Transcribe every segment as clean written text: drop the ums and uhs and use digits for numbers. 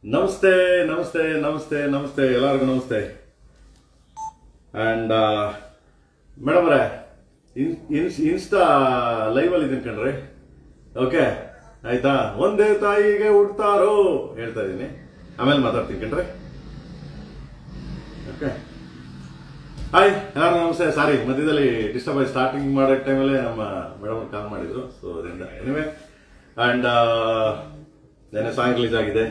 ನಮಸ್ತೆ ನಮಸ್ತೆ ನಮಸ್ತೆ ನಮಸ್ತೆ ಎಲ್ಲರಿಗೂ ನಮಸ್ತೆ. ಅಂಡ್ ಮೇಡಮ್ ಅವರೇ, ಇನ್ಸ್ಟಾ ಲೈವ್ ಅಲ್ಲಿ ಇದೀನಿ ಕಣ್ರಿ. ಓಕೆ ಆಯ್ತಾ? ಒಂದೇ ತಾಯಿಗೆ ಹುಡ್ತಾರೋ ಹೇಳ್ತಾ ಇದ್ದೀನಿ, ಆಮೇಲೆ ಮಾತಾಡ್ತೀನಿ ಕಣ್ರಿ. ಓಕೆ ಹಾಯ್ ಎಲ್ಲರೂ ನಮಸ್ತೆ. ಸಾರಿ ಮಧ್ಯದಲ್ಲಿ ಡಿಸ್ಟರ್ಬ್ ಆಗಿ ಸ್ಟಾರ್ಟಿಂಗ್ ಮಾಡೋ ಟೈಮಲ್ಲೇ ನಮ್ಮ ಮೇಡಮ್ ಕಾಲ್ ಮಾಡಿದ್ರು. ಸೊ ಅದರಿಂದ ಎನಿವೆ ಅಂಡ್ ನೆನ್ನೆ ಸಾಂಗ್ ರಿಲೀಸ್ ಆಗಿದೆ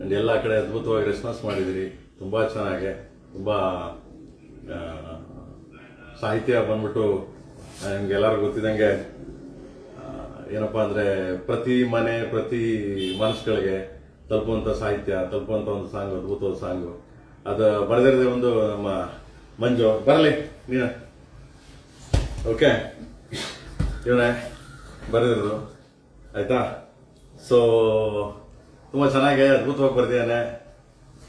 ಅಂಡ್ ಎಲ್ಲ ಕಡೆ ಅದ್ಭುತವಾಗಿ ರೆಸ್ಪಾನ್ಸ್ ಮಾಡಿದಿರಿ. ತುಂಬಾ ಚೆನ್ನಾಗಿ, ತುಂಬಾ ಸಾಹಿತ್ಯ ಬಂದ್ಬಿಟ್ಟು ನಿಮ್ಗೆಲ್ಲರಿಗೂ ಗೊತ್ತಿದ್ದಂಗೆ ಏನಪ್ಪಾ ಅಂದ್ರೆ ಪ್ರತಿ ಮನೆ ಪ್ರತಿ ಮನಸ್ಸುಗಳಿಗೆ ತಲುಪುವಂತ ಸಾಹಿತ್ಯ, ತಲುಪುವಂತ ಒಂದು ಸಾಂಗ್, ಅದ್ಭುತವಾದ ಸಾಂಗು. ಅದು ಬರೆದಿರೋದೇ ಒಂದು ನಮ್ಮ ಮಂಜು ಬರಲಿ ನೀನ. ಓಕೆ ಇವನೇ ಬರೆದಿರೋದು ಆಯ್ತಾ. ಸೊ ತುಂಬಾ ಚೆನ್ನಾಗಿ ಅದ್ಭುತವಾಗಿ ಬರ್ದಿದ್ದಾನೆ.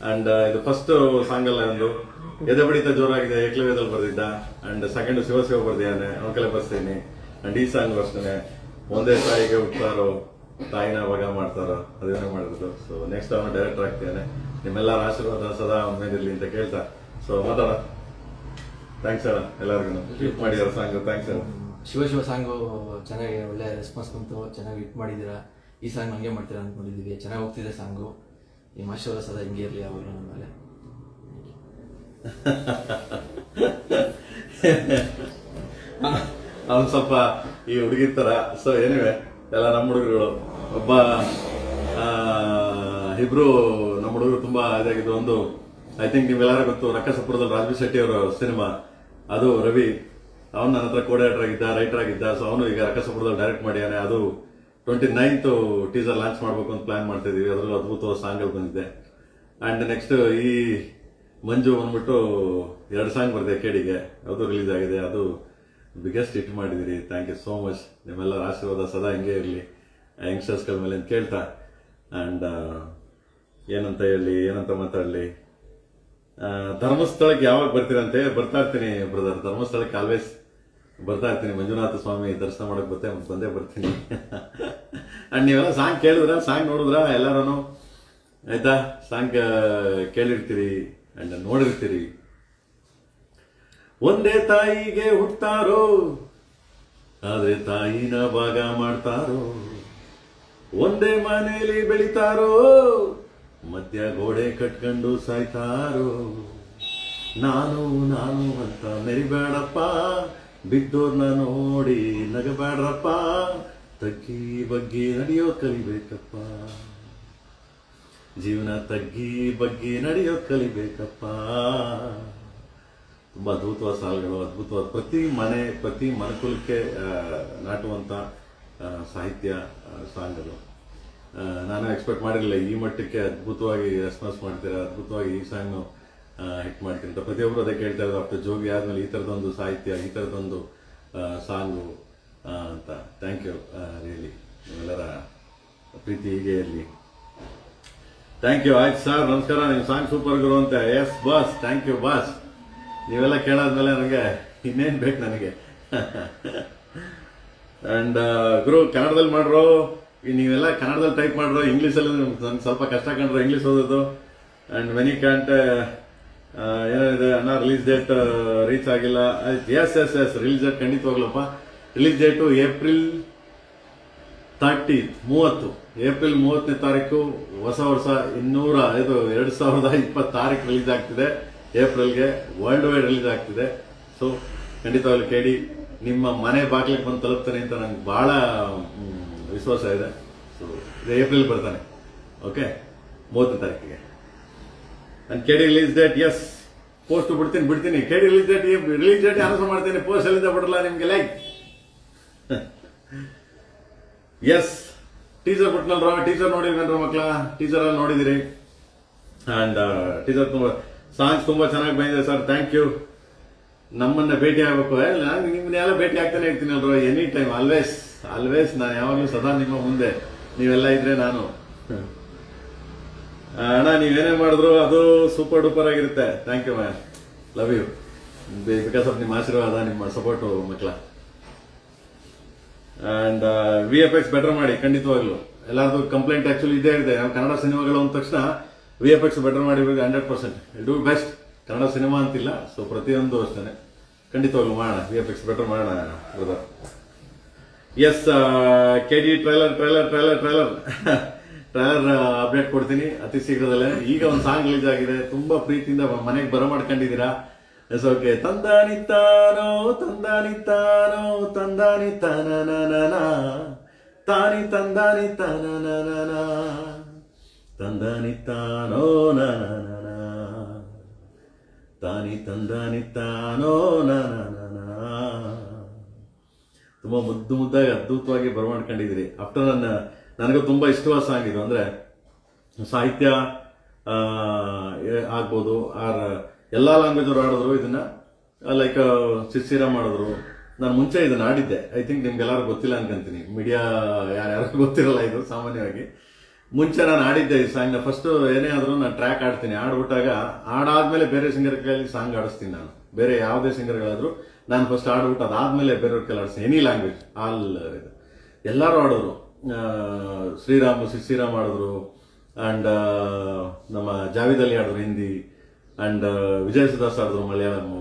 ಅಂಡ್ ಇದು ಫಸ್ಟ್ ಸಾಂಗ್ ಅಲ್ಲ, ಒಂದು ಎದೆ ಬಡಿತ ಜೋರಾಗಿದೆ ಏಕಲವ್ಯದಲ್ಲಿ ಬರ್ದಿದ್ದ. ಅಂಡ್ ಸೆಕೆಂಡ್ ಶಿವ ಬರ್ದಿದ್ದಾನೆ, ಅವನ ಕಲೆ ಬರ್ತೀನಿ. ಅಂಡ್ ಈ ಸಾಂಗ್ ಬರ್ತಾನೆ, ಒಂದೇ ತಾಯಿಗೆ ಹುಟ್ಟಾರೋ ತಾಯಿನ ಭಾಗ ಮಾಡ್ತಾರೋ ಅದೇನೇ ಮಾಡಿರೋದು. ಸೊ ನೆಕ್ಸ್ಟ್ ಅವನು ಡೈರೆಕ್ಟರ್ ಆಗ್ತಾನೆ. ನಿಮ್ಮೆಲ್ಲರ ಆಶೀರ್ವಾದ ಸದಾ ಅವನ ಮೇಲಿರ್ಲಿ ಅಂತ ಕೇಳ್ತಾ ಸೊ ಮಾತಾಡ. ಥ್ಯಾಂಕ್ಸ್ ಅಣ್ಣ ಎಲ್ಲರಿಗೂ ಹಿಟ್ ಮಾಡಿದಾರ ಸಾಂಗ್. ಥ್ಯಾಂಕ್ಸ್ ಅಣ್ಣ. ಶಿವ ಸಾಂಗು ಚೆನ್ನಾಗಿ ಒಳ್ಳೆ ರೆಸ್ಪಾನ್ಸ್ ಬಂತು, ಚೆನ್ನಾಗಿ ಹಿಟ್ ಮಾಡಿದ್ದೀರಾ. ಈ ಸಾಂಗ್ ಹಂಗೆ ಮಾಡ್ತೀರಾ ಅಂದ್ಕೊಂಡಿದ್ದೀವಿ. ಚೆನ್ನಾಗಿ ಹೋಗ್ತಿದೆ ಸಾಂಗು. ನಿಮ್ಮ ಆಶೀರ್ವಾದ ಸದಾ ಹಿಂಗೆ ಇರಲಿ ಯಾವಾಗಲೂ ನಮ್ಮ ಮೇಲೆ. ಅವನು ಸ್ವಲ್ಪ ಈ ಹುಡುಗಿ ತರ. ಸೊ ಏನಿವೆ ಎಲ್ಲ ನಮ್ಮ ಹುಡುಗರುಗಳು. ಒಬ್ಬ ಇಬ್ರು ನಮ್ಮ ಹುಡುಗರು ತುಂಬಾ ಇದಾಗಿದ್ದು. ಒಂದು ಐ ಥಿಂಕ್ ನೀವೆಲ್ಲರೂ ಗೊತ್ತು, ರಕ್ಕಸಪುರದಲ್ಲಿ ರಾಜೀವ್ ಶೆಟ್ಟಿ ಅವರ ಸಿನಿಮಾ, ಅದು ರವಿ. ಅವನು ನನ್ನ ಹತ್ರ ಕೋಡೇಟರ್ ಆಗಿದ್ದ, ರೈಟರ್ ಆಗಿದ್ದ. ಸೊ ಅವನು ಈಗ ರಕ್ಕಸಪುರದಲ್ಲಿ ಡೈರೆಕ್ಟ್ ಮಾಡಿಯಾನೆ. ಅದು 29th ಟೀಸರ್ ಲಾಂಚ್ ಮಾಡ್ಬೇಕು ಅಂತ ಪ್ಲಾನ್ ಮಾಡ್ತಾ ಇದೀವಿ. ಅದರಲ್ಲೂ ಅದ್ಭುತವಾದ ಸಾಂಗ್ಗಳು ಬಂದಿದೆ. ಅಂಡ್ ನೆಕ್ಸ್ಟ್ ಈ ಮಂಜು ಬಂದ್ಬಿಟ್ಟು 2 ಸಾಂಗ್ ಬರ್ದೆ ಕೇಡಿಗೆ, ಅದು ರಿಲೀಸ್ ಆಗಿದೆ. ಅದು ಬಿಗ್ಗೆಸ್ಟ್ ಹಿಟ್ ಮಾಡಿದಿರಿ. Thank you so much. ನಿಮ್ಮೆಲ್ಲರ ಆಶೀರ್ವಾದ ಸದಾ ಹಿಂಗೆ ಇರಲಿ ಯಂಗ್ಸ್ಟರ್ಸ್ಗಳ ಮೇಲೆ ಅಂತ ಕೇಳ್ತಾ. ಅಂಡ್ ಏನಂತ ಹೇಳಿ, ಏನಂತ ಮಾತಾಡಲಿ. ಧರ್ಮಸ್ಥಳಕ್ಕೆ ಯಾವಾಗ ಬರ್ತೀರಂತೆ? ಬರ್ತಾ ಇರ್ತೀನಿ ಬ್ರದರ್, ಧರ್ಮಸ್ಥಳಕ್ಕೆ ಆಲ್ವೇಸ್ ಬರ್ತಾ ಇರ್ತೀನಿ. ಮಂಜುನಾಥ ಸ್ವಾಮಿ ದರ್ಶನ ಮಾಡಕ್ ಬಂದೇ ಬರ್ತೀನಿ. ಅಂಡ್ ನೀವೆಲ್ಲ ಸಾಂಗ್ ಕೇಳಿದ್ರ, ಸಾಂಗ್ ನೋಡಿದ್ರ ಎಲ್ಲರೂ ಆಯ್ತಾ? ಸಾಂಗ್ ಕೇಳಿರ್ತೀರಿ ಅಂಡ್ ನೋಡಿರ್ತೀರಿ. ಒಂದೇ ತಾಯಿಗೆ ಹುಟ್ತಾರೋ ಆದ್ರೆ ತಾಯಿನ ಭಾಗ ಮಾಡ್ತಾರೋ, ಒಂದೇ ಮನೆಯಲ್ಲಿ ಬೆಳಿತಾರೋ ಮಧ್ಯ ಗೋಡೆ ಕಟ್ಕೊಂಡು ಸಾಯ್ತಾರೋ. ನಾನು ನಾನು ಅಂತ ಮೆರಿಬೇಡಪ್ಪ, ಬಿದ್ದೋರ್ನ ನೋಡಿ ನಗಬೇಡ್ರಪ್ಪ, ತಗ್ಗಿ ಬಗ್ಗಿ ನಡೆಯೋ ಕಲಿಬೇಕಪ್ಪ, ಜೀವನ ತಗ್ಗಿ ಬಗ್ಗಿ ನಡೆಯೋ ಕಲಿಬೇಕಪ್ಪ. ತುಂಬಾ ಅದ್ಭುತವಾದ ಸಾಲುಗಳು, ಅದ್ಭುತವಾದ ಪ್ರತಿ ಮನೆ ಪ್ರತಿ ಮನುಕುಲಕ್ಕೆ ನಾಟುವಂತ ಸಾಹಿತ್ಯ ಸಾಂಗ್ಗಳು. ನಾನು ಎಕ್ಸ್ಪೆಕ್ಟ್ ಮಾಡಿರಲಿಲ್ಲ ಈ ಮಟ್ಟಕ್ಕೆ ಅದ್ಭುತವಾಗಿ ರೆಸ್ಪಾನ್ಸ್ ಮಾಡ್ತೀರಾ, ಅದ್ಭುತವಾಗಿ ಈ ಸಾಂಗ್ ಹಿಟ್ ಮಾಡ್ತೀನಿ ಅಂತ ಪ್ರತಿಯೊಬ್ಬರು ಅದೇ ಕೇಳ್ತಾ ಇರೋದು. ಆಫ್ಟರ್ ಜೋಗಿ ಆದ್ಮೇಲೆ ಈ ಥರದೊಂದು ಸಾಹಿತ್ಯ, ಈ ಥರದೊಂದು ಸಾಂಗು ಅಂತ. Thank you really. ನೀವೆಲ್ಲರ ಪ್ರೀತಿ ಹೀಗೆ ಇರಲಿ. Thank you. ಆಯ್ತು ಸರ್, ನಮಸ್ಕಾರ. ನಿಮ್ಮ ಸಾಂಗ್ ಸೂಪರ್ ಗುರು ಅಂತ. Yes boss, thank you boss. ನೀವೆಲ್ಲ ಕೇಳಾದ್ಮೇಲೆ ನನಗೆ ಇನ್ನೇನು ಬೇಕು ನನಗೆ. ಅಂಡ್ ಗುರು ಕನ್ನಡದಲ್ಲಿ ಮಾಡ್ರು, ನೀವೆಲ್ಲ ಕನ್ನಡದಲ್ಲಿ ಟೈಪ್ ಮಾಡ್ರು. ಇಂಗ್ಲೀಷಲ್ಲಿ ನನ್ಗೆ ಸ್ವಲ್ಪ ಕಷ್ಟ ಕಂಡ್ರು ಇಂಗ್ಲೀಷ್ ಓದೋದು. ಅಂಡ್ ವೆನಿ ಕ್ಯಾಂಟ್ ಏನಿದೆ ಅಣ್ಣ, ರಿಲೀಸ್ ಡೇಟ್ ರೀಚ್ ಆಗಿಲ್ಲ. Yes yes yes release date ಖಂಡಿತವಾಗ್ಲಪ್ಪ. ರಿಲೀಸ್ ಡೇಟು ಏಪ್ರಿಲ್ 30, ಏಪ್ರಿಲ್ 30ನೇ ತಾರೀಕು. ಹೊಸ ವರ್ಷ 2026 ರಿಲೀಸ್ ಆಗ್ತಿದೆ. ಏಪ್ರಿಲ್ಗೆ ವರ್ಲ್ಡ್ ವೈಡ್ ರಿಲೀಸ್ ಆಗ್ತಿದೆ. ಸೊ ಖಂಡಿತವಾಗ್ಲೂ ಕೇಳಿ. ನಿಮ್ಮ ಮನೆ ಬಾಗಿಲಿಗೆ ಬಂದು ತಲುಪ್ತಾನೆ ಅಂತ ನಂಗೆ ಬಹಳ ವಿಶ್ವಾಸ ಇದೆ. ಸೊ ಇದು ಏಪ್ರಿಲ್ ಬರ್ತಾನೆ. ಓಕೆ, 30ನೇ ತಾರೀಕಿಗೆ. ನಾನು ಕೇಳಿ ರಿಲೀಸ್ ಡೇಟ್ ಎಸ್ ಪೋಸ್ಟ್ ಬಿಡ್ತೀನಿ. ಕೇಳಿ ರಿಲೀಸ್ ಡೇಟ್ ಅನೌನ್ಸ್ ಮಾಡ್ತೀನಿ. ಪೋಸ್ಟ್ ಎಲ್ಲಿಂದ ಬಿಡಲ್ಲ ನಿಮ್ಗೆ. ಲೈಕ್ ಎಸ್ ಟೀಸರ್ ಬಿಟ್ನಲ್ರ, ಟೀಸರ್ ನೋಡಿದ್ರಿ ಮಕ್ಕಳ? ಟೀಸರ್ ಎಲ್ಲ ನೋಡಿದಿರಿ. ಅಂಡ್ ಟೀಸರ್ ತುಂಬಾ ಸಾಂಗ್ಸ್ ತುಂಬಾ ಚೆನ್ನಾಗಿ ಬಂದಿದೆ ಸರ್. Thank you. ನಮ್ಮನ್ನ ಭೇಟಿ ಆಗ್ಬೇಕು. ನಾನು ನಿಮ್ಮನ್ನೆಲ್ಲ ಭೇಟಿ ಆಗ್ತಾನೆ ಇರ್ತೀನಿ ಅಲ್ರ, ಎನಿ ಟೈಮ್, ಆಲ್ವೇಸ್. ನಾನು ಯಾವಾಗಲೂ ಸದಾ ನಿಮ್ಮ ಮುಂದೆ. ನೀವೆಲ್ಲ ಇದ್ರೆ ನಾನು. ಅಣ್ಣ ನೀವೇನೇ ಮಾಡಿದ್ರು ಅದು ಸೂಪರ್ ಡೂಪರ್ ಆಗಿರುತ್ತೆ. Thank you ma'am, love you. Because of ನಿಮ್ಮ ಆಶೀರ್ವಾದ, ನಿಮ್ಮ ಸಪೋರ್ಟು ಮಕ್ಕಳ. ಅಂಡ್ VFX ಬೆಟರ್ ಮಾಡಿ ಖಂಡಿತವಾಗ್ಲು. ಎಲ್ಲಾರ್ದು ಕಂಪ್ಲೇಂಟ್ ಆಕ್ಚುಲಿ ಇದೇ ಇದೆ. ನಾವು ಕನ್ನಡ ಸಿನಿಮಾಗಳು ಅಂದ ತಕ್ಷಣ VFX ಬೆಟರ್ ಮಾಡಿಬೇಕು 100%. ಡೂ ಬೆಸ್ಟ್ ಕನ್ನಡ ಸಿನಿಮಾ ಅಂತಿಲ್ಲ. ಸೊ ಪ್ರತಿಯೊಂದು ಅಷ್ಟೇ ಖಂಡಿತವಾಗ್ಲೂ ಮಾಡೋಣ, VFX ಬೆಟರ್ ಮಾಡೋಣ brother. Yes, KG trailer update ಕೊಡ್ತೀನಿ ಅತಿ ಶೀಘ್ರದಲ್ಲೇ. ಈಗ ಒಂದು ಸಾಂಗ್ ರಿಲೀಸ್ ಆಗಿದೆ, ತುಂಬಾ ಪ್ರೀತಿಯಿಂದ ಮನೆಗೆ ಬರಮಾಡ್ಕೊಂಡಿದ್ದೀರಾ. S, okay. ತಂದಾನಿತ್ತಾನೋ ತಂದಾನಿತ್ತಾನನ ತಾನಿ ತಂದಾನಿತ್ತಾನನ ತಂದಾನಿತ್ತಾನೋ ನನ ತಾನಿ ತಂದಾನಿತ್ತಾನೋ ನನ. ತುಂಬಾ ಮುದ್ದಾಗಿ ಅದ್ಭುತವಾಗಿ ಬರಮಾಡ್ಕೊಂಡಿದ್ದೀರಿ. ಆಫ್ಟರ್ ನನಗೂ ತುಂಬಾ ಇಷ್ಟವಾದ ಸಾಂಗ್ ಇದು. ಅಂದ್ರೆ ಸಾಹಿತ್ಯ ಆಗ್ಬೋದು, ಎಲ್ಲಾ ಲ್ಯಾಂಗ್ವೇಜ್ ಅವರು ಆಡಿದ್ರು ಇದನ್ನ. ಲೈಕ್ ಸಿಸಿರಾ ಮಾಡಿದ್ರು. ನಾನು ಮುಂಚೆ ಇದನ್ನ ಆಡಿದ್ದೆ. ಐ ಥಿಂಕ್ ನಿಮ್ಗೆಲ್ಲರೂ ಗೊತ್ತಿಲ್ಲ ಅನ್ಕೊಂತೀನಿ, ಮೀಡಿಯಾ ಯಾರ್ಯಾರು ಗೊತ್ತಿರಲ್ಲ ಇದು ಸಾಮಾನ್ಯವಾಗಿ. ಮುಂಚೆ ನಾನು ಆಡಿದ್ದೆ ಈ ಸಾಂಗ್ನ. ಫಸ್ಟ್ ಏನೇ ಆದ್ರೂ ನಾನು ಟ್ರ್ಯಾಕ್ ಆಡ್ತೀನಿ. ಆಡ್ಬಿಟ್ಟಾಗ ಆಡಾದ್ಮೇಲೆ ಬೇರೆ ಸಿಂಗರ್ ಕೈಯಲ್ಲಿ ಸಾಂಗ್ ಆಡಿಸ್ತೀನಿ ನಾನು. ಬೇರೆ ಯಾವುದೇ ಸಿಂಗರ್ಗಳಾದ್ರೂ ನಾನು ಫಸ್ಟ್ ಆಡ್ಬಿಟ್ಟು ಅದಾದ್ಮೇಲೆ ಬೇರೆಯವ್ರ ಕೈಲಿ ಆಡಿಸ್ತೀನಿ. ಎನಿ ಲ್ಯಾಂಗ್ವೇಜ್ ಆಲ್ ಇದು ಎಲ್ಲರೂ ಆಡಿದ್ರು. ಸಿಸಿರಾಮ್ ಆಡಿದ್ರು, ಅಂಡ್ ನಮ್ಮ ಜಾವೇದ್ ಅಲಿ ಆಡಿದ್ರು ಹಿಂದಿ, ಅಂಡ್ ವಿಜಯ್ ಸುದಾಸ್ ಆಡಿದ್ರು ಮಲಯಾಳಂ.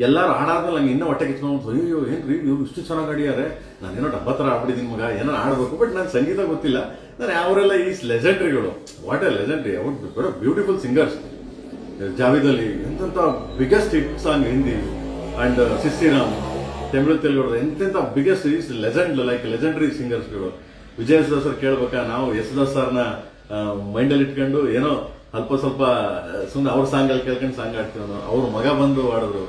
ಎಲ್ಲರೂ ಆಡಾದ್ಮೇಲೆ ನಂಗೆ ಇನ್ನೂ ಹೊಟ್ಟೆ ಕಿಚ್ಕೊಂಡು, ಅಯ್ಯೋ ಏನ್ರಿ ಇವ್ರು ಇಷ್ಟು ಚೆನ್ನಾಗಿ ಆಡಿಯಾರೆ, ನಾನೇನೋ ಡಬ್ಬ ಥರ ಆಡ್ಬಿಟ್ಟಿದ್ದೀನಿ ಮಗ, ಏನೋ ಆಡ್ಬೇಕು. ಬಟ್ ನಾನು ಸಂಗೀತ ಗೊತ್ತಿಲ್ಲ. ನಾನು ಅವರೆಲ್ಲ ಈ ಲೆಜೆಂಡ್ರಿಗಳು, ವಾಟ್ ಎ ಲೆಜೆಂಡ್ರಿ, ಅವ್ರು ಬ್ಯೂಟಿಫುಲ್ ಸಿಂಗರ್ಸ್. ಜಾವೇದ್ ಅಲಿ ಎಂತೆಂಥ biggest hit song Hindi, and ಸಿಸಿರಾಮ್ ತಮಿಳು ತೆಲುಗು ಎಂತೆಂಥ biggest is legend, like legendary ಸಿಂಗರ್ಸ್ಗಳು. ವಿಜಯ್ ಸುದಾಸ್ ಅವ್ರು ಕೇಳ್ಬೇಕಾ, ನಾವು ಯೇಸುದಾಸ್ ಸರ್ನ ಮೈಂಡಲ್ಲಿ ಇಟ್ಕೊಂಡು ಏನೋ ಅಲ್ಪ ಸ್ವಲ್ಪ ಸುಮ್ಮನೆ ಅವ್ರ ಸಾಂಗಲ್ಲಿ ಕೇಳ್ಕೊಂಡು ಸಾಂಗ್ ಆಡ್ತೀವಿ. ಅವ್ರ ಮಗ ಬಂದು ಆಡಿದ್ರು.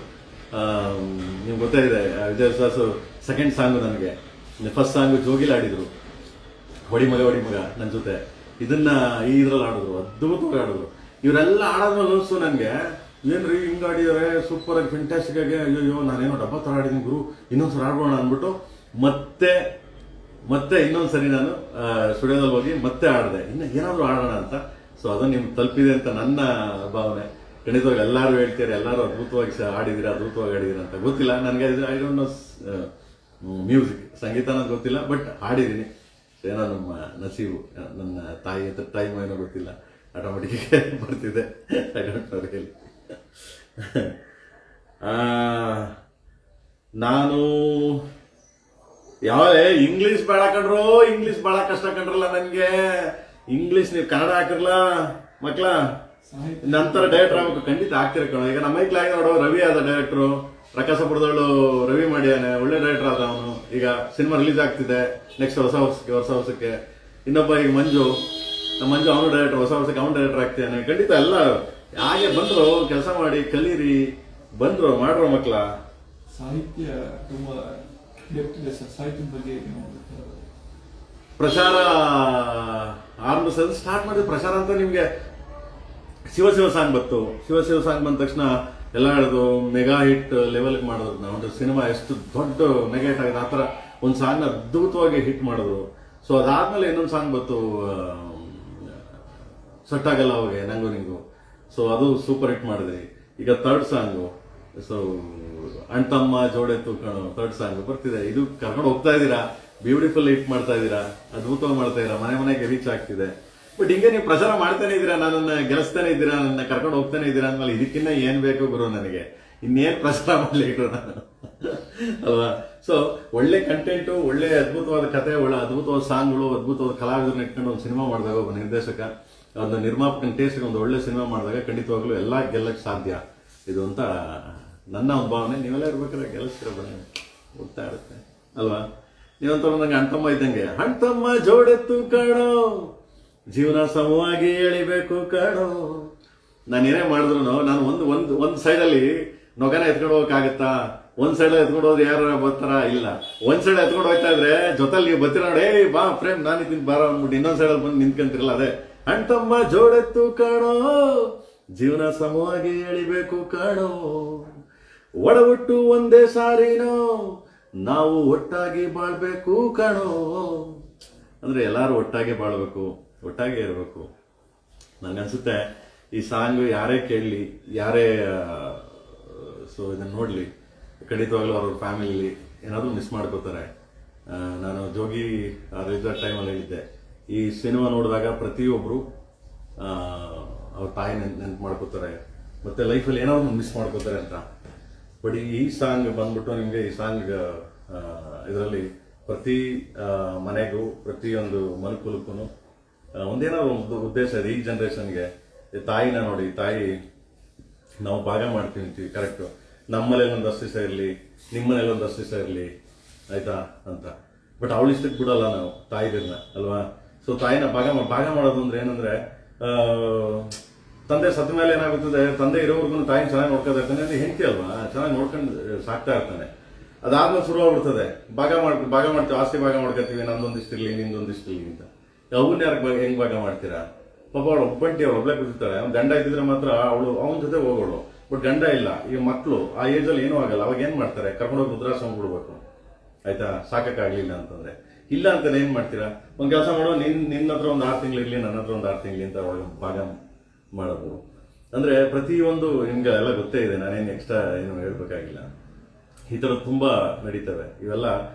ನಿಮ್ಗೆ ಗೊತ್ತೇ ಇದೆ, ವಿಜಯ್ ಸುದಾಸ್ ಸೆಕೆಂಡ್ ಸಾಂಗು ನನಗೆ. ಫಸ್ಟ್ ಸಾಂಗು ಜೋಗಿಲ್ ಆಡಿದ್ರು, ಹೊಡಿ ಮಗ ನನ್ನ ಜೊತೆ. ಇದನ್ನ ಇದ್ರಲ್ಲಿ ಆಡಿದ್ರು, ಅದ್ಭುತವಾಗಿ ಆಡಿದ್ರು. ಇವರೆಲ್ಲ ಆಡೋದ್ಮೇಲೆ ಅನಿಸ್ತು ನನಗೆ, ಏನ್ರಿ ಹಿಂಗ್ ಆಡಿದಾರೆ, ಸೂಪರ್ ಆಗಿ ಫೆಂಟಾಸ್ಟಿಕ್ ಆಗಿ. ಅಯ್ಯೋ ನಾನೇನೋ ಡಬ್ಬ ಥರ ಆಡಿದ್ದೀನಿ ಗುರು, ಇನ್ನೊಂದ್ಸಲ ಆಡ್ಬೋಣ ಅಂದ್ಬಿಟ್ಟು ಮತ್ತೆ ಇನ್ನೊಂದ್ಸರಿ ನಾನು ಸ್ಟುಡಿಯೋದಲ್ಲಿ ಹೋಗಿ ಮತ್ತೆ ಆಡಿದೆ, ಇನ್ನು ಏನಾದ್ರು ಆಡೋಣ ಅಂತ. ಸೊ ಅದು ನಿಮ್ಗೆ ತಲುಪಿದೆ ಅಂತ ನನ್ನ ಭಾವನೆ. ಖಂಡಿತವಾಗಿ ಎಲ್ಲರೂ ಹೇಳ್ತಾರೆ, ಎಲ್ಲರೂ ಅದ್ಭುತವಾಗಿ ಆಡಿದ್ದೀರಾ ಅಂತ. ಗೊತ್ತಿಲ್ಲ ನನಗೆ, ಐ ಡೋಂಟ್ ನೋ ಮ್ಯೂಸಿಕ್, ಸಂಗೀತ ಅನ್ನೋದು ಗೊತ್ತಿಲ್ಲ, ಬಟ್ ಆಡಿದ್ದೀನಿ. ಏನೋ ನಮ್ಮ ನಸೀಬು, ನನ್ನ ತಾಯಿ ಅಂತ ಟೈಮ್ ಏನೋ ಗೊತ್ತಿಲ್ಲ, ಆಟೋಮೆಟಿಕ್ ಬರ್ತಿದೆ. I don't know really. ನಾನು ಯಾವೇ ಇಂಗ್ಲಿಷ್ ಬೇಡ ಕಂಡ್ರು, ಇಂಗ್ಲಿಷ್ ಬಹಳ ಕಷ್ಟ ಕಂಡ್ರಲ್ಲ ನನಗೆ. ಇಂಗ್ಲಿಷ್ ನೀವು ಕನ್ನಡ ಹಾಕಿರಲ್ಲ ಮಕ್ಳ, ನಂತರ ಡೈರೆಕ್ಟರ್ ಆಗ್ಬೇಕು. ಖಂಡಿತ ಆಗ್ತಿರ ಕಣ. ಈಗ ನಮ್ಮ ಮೈಕ್ಲಾಗ ನೋಡೋ ರವಿ ಆದ ಡೈರೆಕ್ಟ್ರು, ರಕ್ಕಸಪುರದವಳು ರವಿ ಮಾಡ್ಯಾನೆ, ಒಳ್ಳೆ ಡೈರೆಕ್ಟರ್ ಆದ ಅವನು. ಈಗ ಸಿನಿಮಾ ರಿಲೀಸ್ ಆಗ್ತಿದೆ ನೆಕ್ಸ್ಟ್ ಹೊಸ ವರ್ಷಕ್ಕೆ. ಇನ್ನೊಬ್ಬ ಈಗ ಮಂಜು ಅವನು ಡೈರೆಕ್ಟರ್, ಹೊಸ ವರ್ಷಕ್ಕೆ ಅವನು ಡೈರೆಕ್ಟರ್ ಆಗ್ತಾನೆ. ಖಂಡಿತ ಎಲ್ಲ ಹಾಗೆ ಬಂದ್ರು, ಕೆಲಸ ಮಾಡಿ ಕಲೀರಿ, ಬಂದ್ರು ಮಾಡ್ರೋ ಮಕ್ಳ. ಸಾಹಿತ್ಯ ತುಂಬಾ ಸಾಹಿತ್ಯದ ಬಗ್ಗೆ ಪ್ರಚಾರ ಸ್ಟಾರ್ಟ್ ಮಾಡಿದ ಪ್ರಚಾರ ಅಂತ ನಿಮ್ಗೆ ಶಿವ ಸಾಂಗ್ ಬಂತು. ಶಿವ ಸಾಂಗ್ ಬಂದ ತಕ್ಷಣ ಎಲ್ಲ ಹೇಳಿದ್ರು ಮೆಗಾ ಹಿಟ್ ಲೆವೆಲ್ಗೆ ಮಾಡಿದ್ರು. ನಾವು ಒಂದು ಸಿನಿಮಾ ಎಷ್ಟು ದೊಡ್ಡ ಮೆಗಾ ಹಿಟ್ ಆಗಿದೆ, ಆ ಥರ ಒಂದು ಸಾಂಗ್ನ ಅದ್ಭುತವಾಗಿ ಹಿಟ್ ಮಾಡಿದ್ರು. ಸೊ ಅದಾದ್ಮೇಲೆ ಇನ್ನೊಂದು ಸಾಂಗ್ ಬಂತು, ಸಟ್ಟಾಗಲ್ಲ ಅವಾಗೆ ನಂಗೂ ನಿಂಗು. ಸೊ ಅದು ಸೂಪರ್ ಹಿಟ್ ಮಾಡಿದ್ರಿ. ಈಗ ಥರ್ಡ್ ಸಾಂಗು, ಸೊ ಅಣ್ತಮ್ಮ ಜೋಡೆತ್ತು ಕಣೋ ಥರ್ಡ್ ಸಾಂಗ್ ಬರ್ತಿದೆ. ಇದು ಕರ್ಕೊಂಡು ಹೋಗ್ತಾ ಇದ್ದೀರಾ, ಬ್ಯೂಟಿಫುಲ್ ಹಿಟ್ ಮಾಡ್ತಾ ಇದ್ದೀರಾ, ಅದ್ಭುತವಾಗಿ ಮಾಡ್ತಾ ಇದ್ದೀರಾ, ಮನೆಗೆ ರೀಚ್ ಆಗ್ತಿದೆ. ಬಟ್ ಹಿಂಗೆ ನೀವು ಪ್ರಚಾರ ಮಾಡ್ತಾನೆ ಇದ್ದೀರಾ, ನನ್ನನ್ನ ಗೆಲ್ಲಿಸ್ತಾನೆ ಇದ್ದೀರಾ, ನನ್ನ ಕರ್ಕೊಂಡು ಹೋಗ್ತಾನೆ ಇದ್ದೀರಾ ಅಂದ್ಮೇಲೆ ಇದಕ್ಕಿನ್ನ ಏನ್ ಬೇಕು ಗುರು ನನಗೆ, ಇನ್ನೇನ್ ಪ್ರಚಾರ ಮಾಡ್ಲಿ ಇದ್ರು ನಾನು ಅಲ್ವಾ. ಸೊ ಒಳ್ಳೆ ಕಂಟೆಂಟು, ಒಳ್ಳೆ ಅದ್ಭುತವಾದ ಕತೆ, ಒಳ್ಳೆ ಅದ್ಭುತವಾದ ಸಾಂಗ್ಗಳು, ಅದ್ಭುತವಾದ ಕಲಾವಿದರನ್ನ ಇಟ್ಕೊಂಡು ಒಂದು ಸಿನಿಮಾ ಮಾಡಿದಾಗ, ಒಬ್ಬ ನಿರ್ದೇಶಕ, ಒಂದು ನಿರ್ಮಾಪಕನ ಟೇಸ್ಟ್ಗೆ ಒಂದು ಒಳ್ಳೆ ಸಿನಿಮಾ ಮಾಡಿದಾಗ ಖಂಡಿತವಾಗ್ಲೂ ಎಲ್ಲ ಗೆಲ್ಲಕ್ಕೆ ಸಾಧ್ಯ ಇದು ಅಂತ ನನ್ನ ಒಂದು ಭಾವನೆ. ನೀವೆಲ್ಲ ಇರ್ಬೇಕಾದ್ರೆ ಗೆಲ್ಲಿಸ್ತೀರ, ಬನ್ನಿ ಹೋಗ್ತಾ ಇರುತ್ತೆ ಅಲ್ವಾ. ನೀವಂತ ನಂಗೆ ಅಣ್ತಮ್ಮ ಇದ್ದಂಗೆ, ಅಣ್ತಮ್ಮ ಜೋಡೆತ್ತು ಕಾಣೋ, ಜೀವನ ಸಮವಾಗಿ ಎಳಿಬೇಕು ಕಾಣೋ. ನಾನು ಏನೇ ಮಾಡಿದ್ರು ನಾನು ಒಂದು ಸೈಡಲ್ಲಿ ನೊಗನ ಎತ್ಕೊಂಡು ಹೋಗಕ್ಕಾಗತ್ತಾ? ಒಂದ್ ಸೈಡ್ ಎತ್ಕೊಂಡು ಹೋದ್ರೆ ಯಾರು ಬರ್ತಾರ? ಇಲ್ಲ. ಒಂದ್ ಸೈಡ್ ಎತ್ಕೊಂಡು ಹೋಗ್ತಾ ಇದ್ರೆ ಜೊತೆಲಿ ನೀವು ಬರ್ತೀರ ನೋಡಿ, ಬಾ ಫ್ರೆಂಡ್ ನಾನು ಇದ್ದೀನಿ ಬಾರ ಅಂದ್ಬಿಟ್ಟು ಇನ್ನೊಂದ್ ಸೈಡಲ್ಲಿ ಬಂದು ನಿಂತ್ಕೊಂತಿರಲ್ಲ. ಅದೇ ಅಣ್ತಮ್ಮ ಜೋಡೆತ್ತು ಕಾಣೋ, ಜೀವನ ಸಮವಾಗಿ ಎಳಿಬೇಕು ಕಾಣೋ, ಒಡಬಿಟ್ಟು ಒಂದೇ ಸಾರಿನೋ, ನಾವು ಒಟ್ಟಾಗಿ ಬಾಳ್ಬೇಕು ಕಾಣೋ. ಅಂದ್ರೆ ಎಲ್ಲಾರು ಒಟ್ಟಾಗಿ ಬಾಳ್ಬೇಕು, ಒಟ್ಟಾಗಿ ಇರಬೇಕು. ನನಗನ್ಸುತ್ತೆ ಈ ಸಾಂಗ್ ಯಾರೇ ಕೇಳಲಿ, ಯಾರೇ ಸೊ ಇದನ್ನ ನೋಡ್ಲಿ, ಖಂಡಿತವಾಗ್ಲೂ ಅವ್ರ ಫ್ಯಾಮಿಲಿ ಏನಾದರೂ ಮಿಸ್ ಮಾಡ್ಕೋತಾರೆ. ನಾನು ಜೋಗಿ ರಿಸರ್ಟ್ ಟೈಮಲ್ಲಿ ಹೇಳಿದ್ದೆ, ಈ ಸಿನಿಮಾ ನೋಡಿದಾಗ ಪ್ರತಿಯೊಬ್ಬರು ಅವ್ರ ತಾಯಿ ನೆನ್ಪು ಮಾಡ್ಕೋತಾರೆ, ಮತ್ತು ಲೈಫಲ್ಲಿ ಏನೋ ಒಂದು ಮಿಸ್ ಮಾಡ್ಕೋತಾರೆ ಅಂತ. ಬಟ್ ಈ ಸಾಂಗ್ ಬಂದ್ಬಿಟ್ಟು ನಿಮಗೆ ಈ ಸಾಂಗ್ ಇದರಲ್ಲಿ ಪ್ರತಿ ಮನೆಗೂ ಪ್ರತಿಯೊಂದು ಮನುಕುಲಕ್ಕೂ ಒಂದೇನೋ ಒಂದು ಉದ್ದೇಶ ಇದೆ. ಈ ಜನ್ರೇಷನ್ಗೆ ತಾಯಿನ ನೋಡಿ, ತಾಯಿ ನಾವು ಭಾಗ ಮಾಡ್ತೀವಿ ಕರೆಕ್ಟು, ನಮ್ಮನೇಲಿ ಒಂದು 10 ದಿವಸ ಇರಲಿ, ನಿಮ್ಮನೇಲಿ ಒಂದು 10 ದಿವಸ ಇರಲಿ, ಆಯ್ತಾ ಅಂತ. ಬಟ್ ಅವಳಿಷ್ಟಕ್ಕೆ ಬಿಡಲ್ಲ ನಾವು ತಾಯಿದಿರನ್ನ ಅಲ್ವಾ. ಸೊ ತಾಯಿನ ಭಾಗ ಮಾಡೋದು ಅಂದ್ರೆ ಏನಂದ್ರೆ, ತಂದೆ ಸತ್ತ ಮೇಲೆ ಏನಾಗುತ್ತದೆ, ತಂದೆ ಇರೋವರೆಗೂ ತಾಯಿನ ಚೆನ್ನಾಗಿ ನೋಡ್ಕೊತಾ ಇರ್ತಾನೆ, ಅಂದ್ರೆ ಹೆಂಡತಿ ಅಲ್ವಾ, ಚೆನ್ನಾಗಿ ನೋಡ್ಕೊಂಡು ಸಾಕ್ತಾ ಇರ್ತಾನೆ. ಅದಾದ್ಮೇಲೆ ಶುರು ಆಗ್ಬಿಡ್ತದೆ, ಭಾಗ ಮಾಡ್ತೀವಿ, ಆಸ್ತಿ ಭಾಗ ಮಾಡ್ಕೊತೀವಿ, ನಂದೊಂದಿಷ್ಟು ಇರಲಿ ನಿಂದೊಂದಿಷ್ಟು ಇರಲಿ ಅಂತ. ಅವನ್ನ ಯಾರು ಹೆಂಗ್ ಭಾಗ ಮಾಡ್ತೀರಾ? ಪಾಪ ಅವಳು ಒಬ್ಬಂಟಿ, ಅವಳು ಒಬ್ಳೆ ಕೂತಿರ್ತಾಳೆ. ಅವ್ನು ಗಂಡ ಇದ್ದಿದ್ರೆ ಮಾತ್ರ ಅವನ ಜೊತೆ ಹೋಗೋಳು. ಬಟ್ ಗಂಡ ಇಲ್ಲ, ಈಗ ಮಕ್ಕಳು ಆ ಏಜಲ್ಲಿ ಏನೂ ಆಗಲ್ಲ. ಅವಾಗ ಏನ್ ಮಾಡ್ತಾರೆ, ಕರ್ಕೊಂಡೋಗಿ ವೃದ್ಧಾಶ್ರಮ ಬಿಡ್ಬೇಕು, ಆಯ್ತಾ, ಸಾಕಾಗ್ಲಿಲ್ಲ ಅಂತಂದ್ರೆ. ಇಲ್ಲ ಅಂತಾನೆ ಏನ್ ಮಾಡ್ತೀರಾ, ಒಂದ್ ಕೆಲಸ ಮಾಡೋ, ನಿನ್ನ ಹತ್ರ ಒಂದು 6 ತಿಂಗಳು ಇರ್ಲಿ, ನನ್ನ ಹತ್ರ ಒಂದು 6 ತಿಂಗಳು ಅಂತ ಒಳಗೆ ಭಾಗ ಮಾಡೋದು. ಅಂದ್ರೆ ಪ್ರತಿಯೊಂದು ನಿಮ್ಗೆ ಎಲ್ಲ ಗೊತ್ತೇ ಇದೆ, ನಾನೇನು ಎಕ್ಸ್ಟ್ರಾ ಏನು ಹೇಳ್ಬೇಕಾಗಿಲ್ಲ. ಈ ಥರ ತುಂಬಾ ನಡೀತವೆ. ಇವೆಲ್ಲ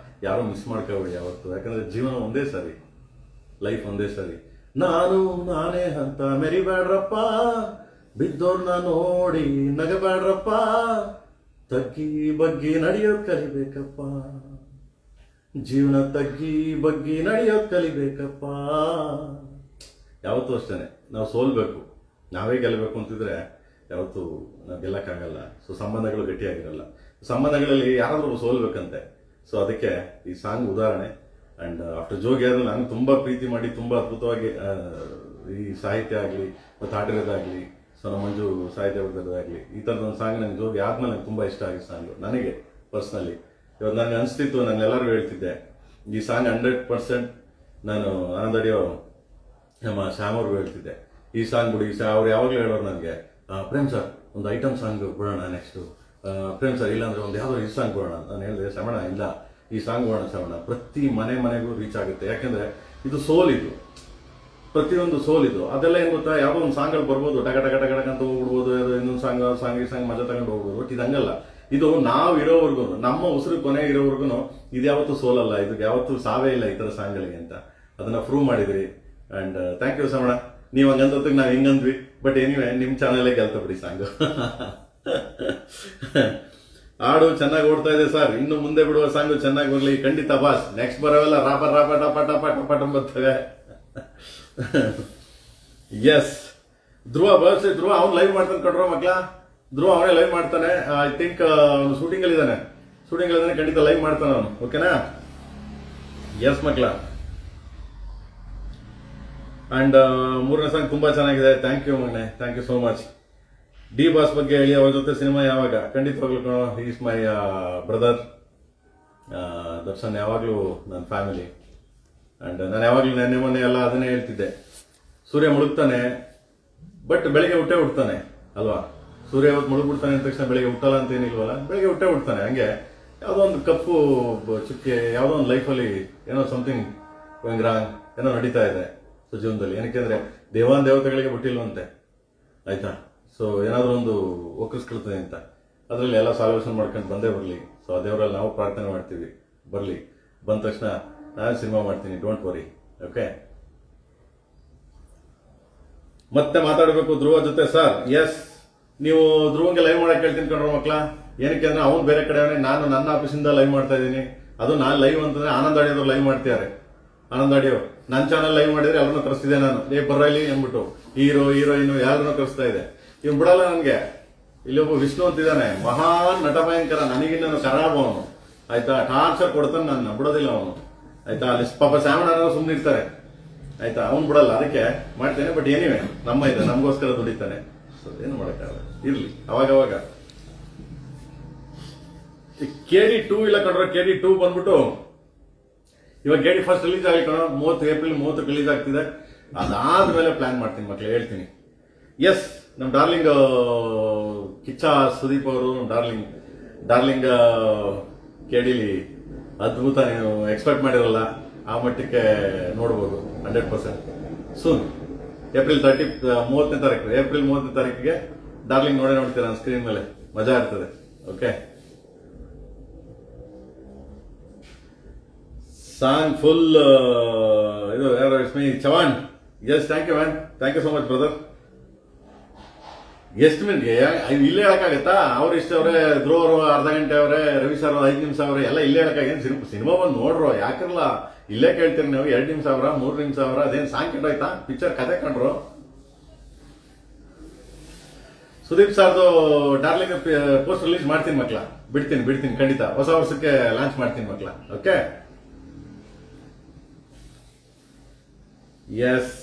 ಯಾರು ಮಿಸ್ ಮಾಡ್ಕೋಬೇಡಿ ಯಾವತ್ತು, ಯಾಕಂದ್ರೆ ಜೀವನ ಒಂದೇ ಸರಿ, ಲೈಫ್ ಒಂದೇ ಸರಿ. ನಾನು ನಾನೇ ಅಂತ ಮೆರಿಬೇಡ್ರಪ್ಪ, ಬಿದ್ದೋರ್ನ ನೋಡಿ ನಗಬೇಡ್ರಪ್ಪ, ತಗ್ಗಿ ಬಗ್ಗಿ ನಡೆಯೋದ್ ಕಲಿಬೇಕಪ್ಪ, ಜೀವನ ತಗ್ಗಿ ಬಗ್ಗಿ ನಡೆಯೋದ್ ಕಲಿಬೇಕಪ್ಪ. ಯಾವತ್ತೂ ಅಷ್ಟೇನೆ, ನಾವು ಸೋಲ್ಬೇಕು, ನಾವೇ ಗೆಲ್ಲಬೇಕು ಅಂತಿದ್ರೆ ಯಾವತ್ತೂ ನಾವು ಗೆಲ್ಲಕ್ಕಾಗಲ್ಲ. ಸೊ ಸಂಬಂಧಗಳು ಗಟ್ಟಿಯಾಗಿರಲ್ಲ. ಸಂಬಂಧಗಳಲ್ಲಿ ಯಾರಾದ್ರೂ ಸೋಲ್ಬೇಕಂತೆ. ಸೊ ಅದಕ್ಕೆ ಈ ಸಾಂಗ್ ಉದಾಹರಣೆ. ಅಂಡ್ ಆಫ್ಟರ್ ಜೋಗಿ ಆದ್ಮೇಲೆ ನಾನು ತುಂಬಾ ಪ್ರೀತಿ ಮಾಡಿ ತುಂಬಾ ಅದ್ಭುತವಾಗಿ ಈ ಸಾಹಿತ್ಯ ಆಗಲಿ ಮತ್ತು ಹಾಡಿರೋದಾಗ್ಲಿ, ಸೊ ನಮ್ಮ ಮಂಜು ಸಾಹಿತ್ಯ ಬರೆದಿರೋದಾಗ್ಲಿ, ಈ ಥರದ ಒಂದು ಸಾಂಗ್ ನನಗೆ ಜೋಗಿ ಆದ್ಮೇಲೆ ನಂಗೆ ತುಂಬಾ ಇಷ್ಟ ಆಗಿದ್ದ ಸಾಂಗ್ ನನಗೆ ಪರ್ಸ್ನಲಿ. ಇವತ್ತು ನನಗೆ ಅನಿಸ್ತಿತ್ತು, ನಾನು ಎಲ್ಲರಿಗೂ ಹೇಳ್ತಿದ್ದೆ, ಈ ಸಾಂಗ್ 100% ನಾನು ಆನಂದ್ ಅಡಿಯೋ ನಮ್ಮ ಶ್ಯಾಮ್ ಅವ್ರಿಗೂ ಹೇಳ್ತಿದ್ದೆ, ಈ ಸಾಂಗ್ ಬಿಡಿ. ಅವ್ರು ಯಾವಾಗಲೂ ಹೇಳೋರು ನನಗೆ, ಪ್ರೇಮ್ ಸರ್ ಒಂದು ಐಟಮ್ ಸಾಂಗ್ ಬಿಡೋಣ ನೆಕ್ಸ್ಟು, ಪ್ರೇಮ್ ಸರ್ ಇಲ್ಲಾಂದ್ರೆ ಒಂದು ಯಾವುದೋ ಈ ಸಾಂಗ್ ಬಿಡೋಣ. ನಾನು ಹೇಳಿದೆ, ಶ್ರವಣ ಇಲ್ಲ, ಈ ಸಾಂಗ್ ಬಿಡೋಣ ಶ್ರವಣ, ಪ್ರತಿ ಮನೆಗೂ ರೀಚ್ ಆಗುತ್ತೆ. ಯಾಕೆಂದ್ರೆ ಇದು ಸೋಲ್, ಇದು ಪ್ರತಿಯೊಂದು ಸೋಲ್ ಇದು. ಅದೆಲ್ಲ ಏನು ಗೊತ್ತಾ, ಯಾವುದೋ ಒಂದು ಸಾಂಗಲ್ಲಿ ಬರ್ಬೋದು, ಟಕ ಟಕ ಟಕ ಟಕ ಅಂತ ಹೋಗ್ಬಿಡ್ಬೋದು, ಇನ್ನೊಂದು ಸಾಂಗ್ ಈ ಸಾಂಗ್ ಮಜಾ ತಗೊಂಡು ಹೋಗ್ಬೋದು. ಬಟ್ ಇದು ಹಂಗಲ್ಲ, ಇದು ನಾವು ಇರೋವರೆಗೂ, ನಮ್ಮ ಉಸಿರು ಕೊನೆ ಇರೋವರೆಗೂ ಇದು ಯಾವತ್ತೂ ಸೋಲಲ್ಲ, ಇದು ಯಾವತ್ತೂ ಸಾವೇ ಇಲ್ಲ ಈ ಥರ ಸಾಂಗ್ಗಳಿಗೆ ಅಂತ ಅದನ್ನ ಪ್ರೂವ್ ಮಾಡಿದ್ರಿ. ಅಂಡ್ ಥ್ಯಾಂಕ್ ಯು ಶ್ರವಣ, ನೀವು ಹಂಗಂದೊತ್ತಿಗೆ ನಾವು ಹಿಂಗಂದ್ವಿ. ಬಟ್ ಎನಿವೆ ನಿಮ್ಮ ಚಾನಲೇ ಗೆಲ್ತ ಬಿಡಿ ಸಾಂಗು. ಹಾಡು ಚೆನ್ನಾಗಿ ಓಡ್ತಾ ಇದೆ ಸರ್, ಇನ್ನು ಮುಂದೆ ಬಿಡುವ ಸಾಂಗು ಚೆನ್ನಾಗಿ ಬರಲಿ ಖಂಡಿತ ಬಾಸ್. ನೆಕ್ಸ್ಟ್ ಬರೋವೆಲ್ಲ ರಾಪ ರಾಪ ಟಪ ಟಪ ಟಪ ಬರ್ತವೆ. ಎಸ್, ಧ್ರುವ ಬರ್ಸಿ, ಧ್ರುವ ಅವ್ನು ಲೈವ್ ಮಾಡ್ತಾನೆ ಕಣ್ರೋ ಮಕ್ಳ, ಧ್ರುವ ಅವನೇ ಲೈವ್ ಮಾಡ್ತಾನೆ. ಐ ಥಿಂಕ್ ಅವನು ಶೂಟಿಂಗ್ ಅಲ್ಲಿ ಇದ್ದಾನೆ, ಖಂಡಿತ ಲೈವ್ ಮಾಡ್ತಾನೆ ಅವನು. ಓಕೆನಾ? ಎಸ್ ಮಕ್ಳ. ಅಂಡ್ 3ನೇ ಸಾಂಗ್ ತುಂಬಾ ಚೆನ್ನಾಗಿದೆ. ಥ್ಯಾಂಕ್ ಯು ಮಗನೆ, thank you so much. D boss ಬಗ್ಗೆ ಹೇಳಿ, ಅವ್ರ ಜೊತೆ ಸಿನಿಮಾ ಯಾವಾಗ? ಖಂಡಿತವಾಗ್ಲೂ ಈಸ್ ಮೈ ಬ್ರದರ್. ದರ್ಶನ್ ಯಾವಾಗ್ಲೂ ನನ್ನ ಫ್ಯಾಮಿಲಿ. ಅಂಡ್ ನಾನು ಯಾವಾಗ್ಲೂ ನೆನ್ನೆ ಮೊನ್ನೆ ಎಲ್ಲ ಅದನ್ನೇ ಹೇಳ್ತಿದ್ದೆ, ಸೂರ್ಯ ಮುಳುಗ್ತಾನೆ ಬಟ್ ಬೆಳಿಗ್ಗೆ ಹುಟ್ಟೆ ಅಲ್ವಾ. ಸೂರ್ಯ ಅವತ್ತು ಮುಳುಗ್ಬಿಡ್ತಾನೆ ಅಂದ ತಕ್ಷಣ ಬೆಳಿಗ್ಗೆ ಹುಟ್ಟಲ್ಲ ಅಂತ ಏನಿಲ್ವಲ್ಲ, ಬೆಳಿಗ್ಗೆ ಹುಟ್ಟೆ. ಹಂಗೆ ಯಾವುದೋ ಒಂದು ಕಪ್ಪು ಚುಕ್ಕೆ, ಯಾವುದೋ ಒಂದು ಲೈಫಲ್ಲಿ ಏನೋ ಸಮಥಿಂಗ್ ರಾಂಗ್ ಏನೋ ನಡೀತಾ ಇದೆ ಸೊ ಜೀವನದಲ್ಲಿ. ಏನಕ್ಕೆ ಅಂದ್ರೆ ದೇವತೆಗಳಿಗೆ ಬಿಟ್ಟಿಲ್ವಂತೆ, ಆಯ್ತಾ. ಸೊ ಏನಾದ್ರೂ ಒಂದು ಒಕ್ಕರಿಸ್ಕೊಳ್ತದೆ ಅಂತ, ಅದರಲ್ಲಿ ಎಲ್ಲ ಸಾಲ್ವೇಷನ್ ಮಾಡ್ಕೊಂಡು ಬಂದೇ ಬರಲಿ. ಸೊ ಆ ದೇವರಲ್ಲಿ ನಾವು ಪ್ರಾರ್ಥನೆ ಮಾಡ್ತೀವಿ, ಬರಲಿ. ಬಂದ ತಕ್ಷಣ ನಾನು ಸಿನಿಮಾ ಮಾಡ್ತೀನಿ, ಡೋಂಟ್ ವರಿ. ಓಕೆ, ಮತ್ತೆ ಮಾತಾಡಬೇಕು ಧ್ರುವ ಜೊತೆ ಸರ್. ಎಸ್, ನೀವು ಧ್ರುವಂಗೆ ಲೈವ್ ಮಾಡಕ್ಕೆ ಹೇಳ್ತೀನಿ ಕಣ್ರೋ ಮಕ್ಳ. ಏನಕ್ಕೆ ಅಂದ್ರೆ ಅವ್ನು ಬೇರೆ ಕಡೆ, ನಾನು ನನ್ನ ಆಫೀಸಿಂದ ಲೈವ್ ಮಾಡ್ತಾ ಇದ್ದೀನಿ. ಅದು ನಾನು ಲೈವ್ ಅಂತಂದ್ರೆ ಆನಂದ್ ಆಡಿಯೋರು ಲೈವ್ ಮಾಡ್ತಿದ್ದಾರೆ. ಆನಂದ್ ಆಡಿಯೋ ನನ್ನ ಚಾನಲ್ ಲೈವ್ ಮಾಡಿದ್ರೆ ಅವ್ರನ್ನ ಕರೆಸ್ತಿದ್ದೆ ನಾನು, ಬರ್ರಲ್ಲಿ ಅಂದ್ಬಿಟ್ಟು ಹೀರೋ ಹೀರೋಯಿನ್ ಯಾರನ್ನೂ ಕರೆಸ್ತಾ ಇದೆ. ಇವ್ ಬಿಡಲ್ಲ ನನ್ಗೆ. ಇಲ್ಲಿ ಒಬ್ಬ ವಿಷ್ಣು ಅಂತಿದ್ದಾನೆ, ಮಹಾನ್ ನಟ ಭಯಂಕರ, ನನಗಿನ್ನ ಖರಾಬ್ ಅವನು, ಆಯ್ತಾ. ಟಾರ್ಚರ್ ಕೊಡ್ತಾನೆ, ನನ್ನ ಬಿಡೋದಿಲ್ಲ ಅವನು, ಆಯ್ತಾ. ಅಲ್ಲಿ ಪಾಪ ಶ್ಯಾಮಣ್ಣ ಸುಮ್ಮನೆ ಇರ್ತಾರೆ, ಆಯ್ತಾ. ಅವ್ನು ಬಿಡಲ್ಲ, ಅದಕ್ಕೆ ಮಾಡ್ತೇನೆ. ಬಟ್ ಏನಿವೆ ನಮ್ಮ ಇದೆ, ನಮಗೋಸ್ಕರ ದುಡಿತಾನೆ. ಸೊ ಏನು ಮಾಡಕ್ಕಾಗಲ್ಲ, ಇರ್ಲಿ ಅವಾಗ. KD 2 ಇಲ್ಲ ಕಣ್ರ, KD 2 ಬಂದ್ಬಿಟ್ಟು ಇವಾಗ KD ಫಸ್ಟ್ ರಿಲೀಸ್ ಆಗಿ ಕಣ, ಏಪ್ರಿಲ್ 30 ರಿಲೀಸ್ ಆಗ್ತಿದೆ. ಅದಾದ್ಮೇಲೆ ಪ್ಲಾನ್ ಮಾಡ್ತೀನಿ ಮಕ್ಳು, ಹೇಳ್ತೀನಿ. ಎಸ್, ನಮ್ ಡಾರ್ಲಿಂಗ್ ಕಿಚ್ಚ ಸುದೀಪ್ ಅವರು, ಡಾರ್ಲಿಂಗ್ KDಲಿ ಅದ್ಭುತ, ನೀವು ಎಕ್ಸ್ಪೆಕ್ಟ್ ಮಾಡಿರಲ್ಲ ಆ ಮಟ್ಟಕ್ಕೆ ನೋಡ್ಬೋದು 100% ಸೂನ್. ಏಪ್ರಿಲ್ 30ನೇ ತಾರೀಕು, ಏಪ್ರಿಲ್ 30ನೇ ತಾರೀಕಿಗೆ ಡಾರ್ಲಿಂಗ್ ನೋಡ್ತೀರಾ ಸ್ಕ್ರೀನ್ ಮೇಲೆ, ಮಜಾ ಇರ್ತದೆ. ಓಕೆ, ಸಾಂಗ್ ಫುಲ್ ಇದು ಯಾರು Ismi Chavan. Yes, thank you man, thank you so much brother. ಎಷ್ಟು ಮಿನಿಟ್ಗೆ ಇಲ್ಲೇ ಹೇಳಕ್ಕಾಗತ್ತಾ? ಅವ್ರು ಇಷ್ಟ ಅವ್ರೆ, ಧ್ರುವ ಅವರು ಅರ್ಧ ಗಂಟೆ ಅವ್ರೆ, ರವಿ ಸರ್ 5 ನಿಮಿಷ ಅವ್ರೆ, ಎಲ್ಲ ಇಲ್ಲೇ ಹೇಳಕ್ಕಾಗೇನು? ಸಿನಿಮಾ ಬಂದು ನೋಡ್ರು, ಯಾಕಿರಲ್ಲ ಇಲ್ಲೇ ಕೇಳ್ತೀರಿ ನೀವು. 2 ನಿಮಿಷ ಅವ್ರ, 3 ನಿಮಿಷ ಅವ್ರ, ಅದೇನು ಸಾಂಗ್ ಕೆಟ್ಟೋಯ್ತಾ? ಪಿಕ್ಚರ್ ಕತೆ ಕಂಡ್ರು. ಸುದೀಪ್ ಸರ್ದು ಡಾರ್ಲಿಂಗ್ ಪೋಸ್ಟ್ ರಿಲೀಸ್ ಮಾಡ್ತೀನಿ ಮಕ್ಳ, ಬಿಡ್ತೀನಿ ಖಂಡಿತ. ಹೊಸ ವರ್ಷಕ್ಕೆ ಲಾಂಚ್ ಮಾಡ್ತೀನಿ ಮಕ್ಳ. Okay, yes.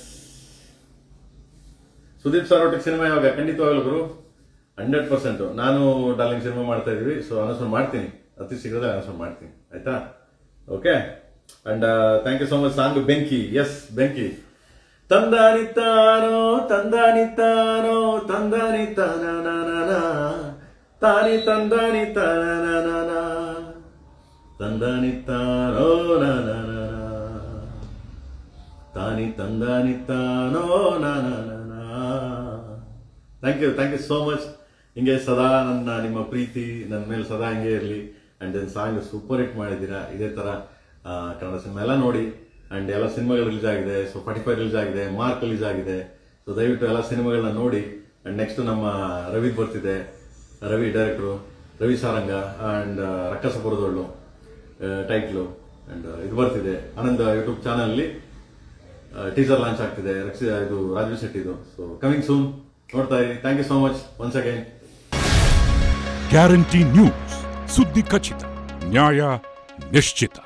ಸುದೀಪ್ ಸರ್ ಒಟ್ಟಿಗೆ ಸಿನಿಮಾ ಯಾವಾಗ? ಖಂಡಿತವಾಗಲು ಗುರು, 100%. ನಾನು ಡಾರ್ಲಿಂಗ್ ಸಿನಿಮಾ ಮಾಡ್ತಾ ಇದೀವಿ. ಸೊ ಅನೌನ್ಸ್ಮೆಂಟ್ ಮಾಡ್ತೀನಿ, ಅತಿ ಶೀಘ್ರದಲ್ಲಿ ಅನೌನ್ಸ್ಮೆಂಟ್ ಮಾಡ್ತೀನಿ, ಆಯ್ತಾ? Okay, and thank you so much. Song ಬೆಂಕಿ, ಎಸ್ ಬೆಂಕಿ. ತಂದಾನಿತ್ತಾನೋ ತಂದಾನಿತ್ತಾನೋ ತಂದಾನಿತ್ತಾನ ತಾನಿ ತಂದಾನಿತ್ತಾನ ತಂದಾನಿತ್ತಾನೋ ತಾನಿ ತಂದಾನಿತ್ತಾನೋ ಥ್ಯಾಂಕ್ ಯು ಸೋ ಮಚ್. ಹಿಂಗೆ ಸದಾ ನಿಮ್ಮ ಪ್ರೀತಿ ನನ್ನ ಮೇಲೆ ಸದಾ ಹಿಂಗೆ ಇರಲಿ. And then song super hit ಮಾಡಿದ್ದೀರಾ. ಇದೇ ತರ ಕನ್ನಡ ಸಿನಿಮಾ ಎಲ್ಲ ನೋಡಿ. ಅಂಡ್ ಎಲ್ಲ ಸಿನಿಮಾಗಳು ರಿಲೀಸ್ ಆಗಿದೆ. ಸೊ 45 ರಿಲೀಸ್ ಆಗಿದೆ, ಮಾರ್ಕ್ ರಿಲೀಸ್ ಆಗಿದೆ. ಸೊ ದಯವಿಟ್ಟು ಎಲ್ಲ ಸಿನಿಮಾಗಳನ್ನ ನೋಡಿ. ಅಂಡ್ ನೆಕ್ಸ್ಟ್ ನಮ್ಮ ರವಿ ಬರ್ತಿದೆ, ರವಿ ಡೈರೆಕ್ಟ್ರು, ರವಿ ಸಾರಂಗ ಅಂಡ್ ರಕ್ಕಸಪುರದೊಳ್ಳು ಟೈಟ್ಲು. ಅಂಡ್ ಇದು ಬರ್ತಿದೆ Anand YouTube channel teaser launch ಆಗ್ತಿದೆ. ಇದು ರಾಜೀವ್ ಶೆಟ್ಟಿದು. ಸೊ ಕಮಿಂಗ್ ಸೂನ್, ನೋಡ್ತಾ ಇರಿ. Thank you so much once again. Guarantee news, ಸುದ್ದಿ ಖಚಿತ, ನ್ಯಾಯ ನಿಶ್ಚಿತ.